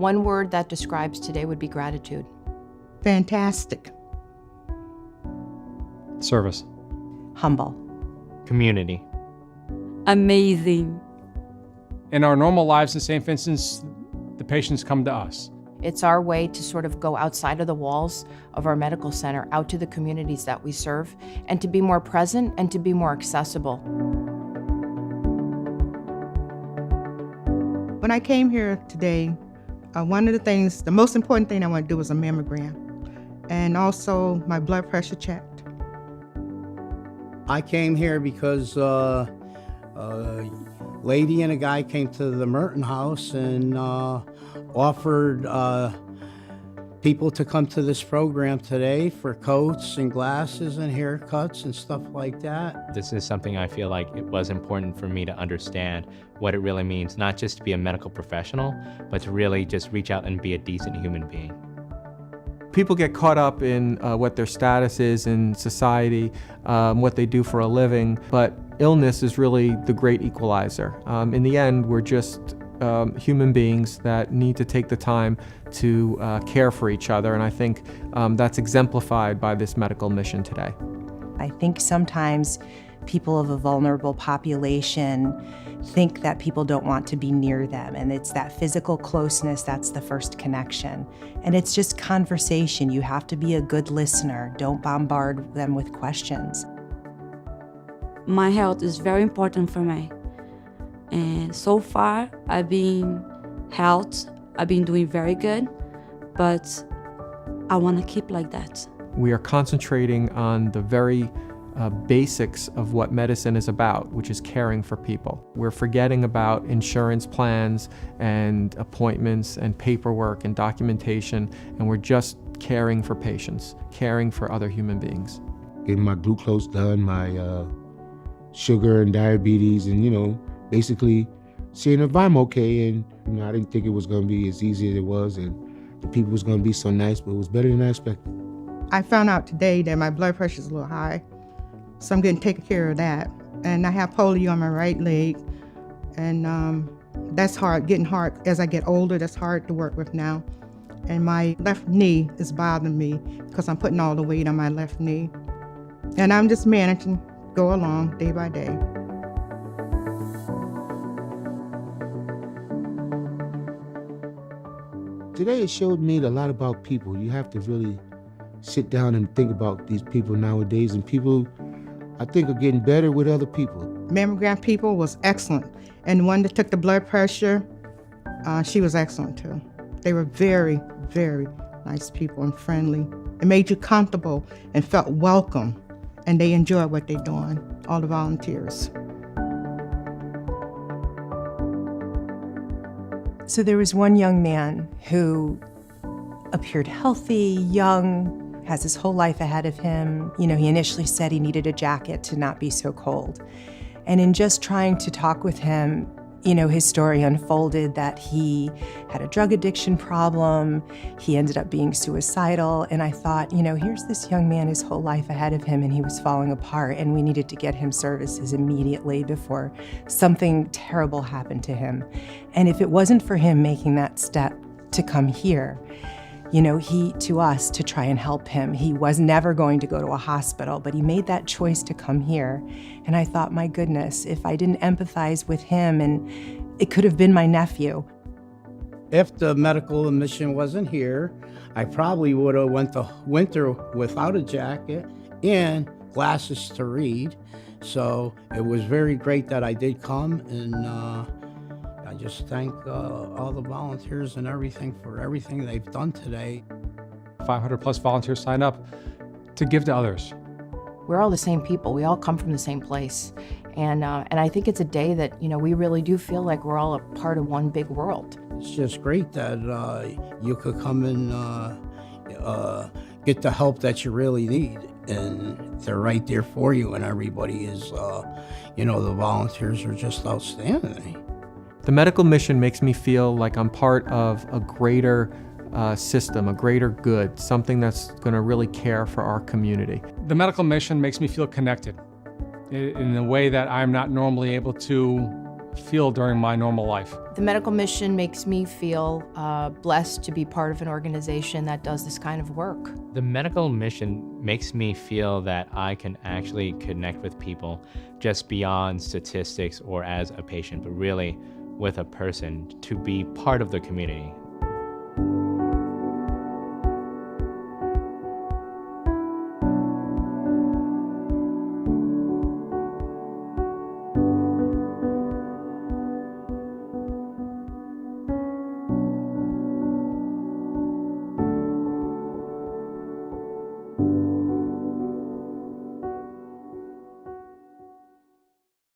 One word that describes today would be gratitude. Fantastic. Service. Humble. Community. Amazing. In our normal lives in St. Vincent's, the patients come to us. It's our way to sort of go outside of the walls of our medical center, out to the communities that we serve, and to be more present and to be more accessible. When I came here today, one of the things, the most important thing I want to do was a mammogram, and also my blood pressure checked. I came here because a lady and a guy came to the Merton house and offered people to come to this program today for coats and glasses and haircuts and stuff like that. This is something I feel like it was important for me to understand what it really means, not just to be a medical professional, but to really just reach out and be a decent human being. People get caught up in what their status is in society, what they do for a living, but illness is really the great equalizer. In the end, we're just human beings that need to take the time to care for each other, and I think that's exemplified by this medical mission today. I think sometimes people of a vulnerable population think that people don't want to be near them, and it's that physical closeness that's the first connection. And it's just conversation. You have to be a good listener. Don't bombard them with questions. My health is very important for me. And so far, I've been doing very good, but I want to keep like that. We are concentrating on the very basics of what medicine is about, which is caring for people. We're forgetting about insurance plans and appointments and paperwork and documentation, and we're just caring for patients, caring for other human beings. Getting my glucose done, my sugar and diabetes, and basically seeing if I'm okay. And I didn't think it was going to be as easy as it was, and the people was going to be so nice, but it was better than I expected. I found out today that my blood pressure is a little high, so I'm getting taken care of that. And I have polio on my right leg, and that's hard, getting hard. As I get older, that's hard to work with now. And my left knee is bothering me because I'm putting all the weight on my left knee. And I'm just managing, go along day by day. Today it showed me a lot about people. You have to really sit down and think about these people nowadays, and people, I think, are getting better with other people. Mammogram people was excellent, and the one that took the blood pressure, she was excellent too. They were very, very nice people and friendly. It made you comfortable and felt welcome, and they enjoyed what they're doing, all the volunteers. So there was one young man who appeared healthy, young, has his whole life ahead of him. He initially said he needed a jacket to not be so cold. And in just trying to talk with him, his story unfolded that he had a drug addiction problem. He ended up being suicidal. And I thought, here's this young man, his whole life ahead of him, and he was falling apart, and we needed to get him services immediately before something terrible happened to him. And if it wasn't for him making that step to come here, to us to try and help him. He was never going to go to a hospital, but he made that choice to come here. And I thought, my goodness, if I didn't empathize with him, and it could have been my nephew. If the medical admission wasn't here, I probably would have went the winter without a jacket and glasses to read. So it was very great that I did come, and I just thank all the volunteers and everything for everything they've done today. 500 plus volunteers signed up to give to others. We're all the same people. We all come from the same place. And I think it's a day that, we really do feel like we're all a part of one big world. It's just great that you could come and get the help that you really need. And they're right there for you, and everybody is, the volunteers are just outstanding. The medical mission makes me feel like I'm part of a greater system, a greater good, something that's going to really care for our community. The medical mission makes me feel connected in a way that I'm not normally able to feel during my normal life. The medical mission makes me feel blessed to be part of an organization that does this kind of work. The medical mission makes me feel that I can actually connect with people just beyond statistics or as a patient, but really with a person, to be part of the community.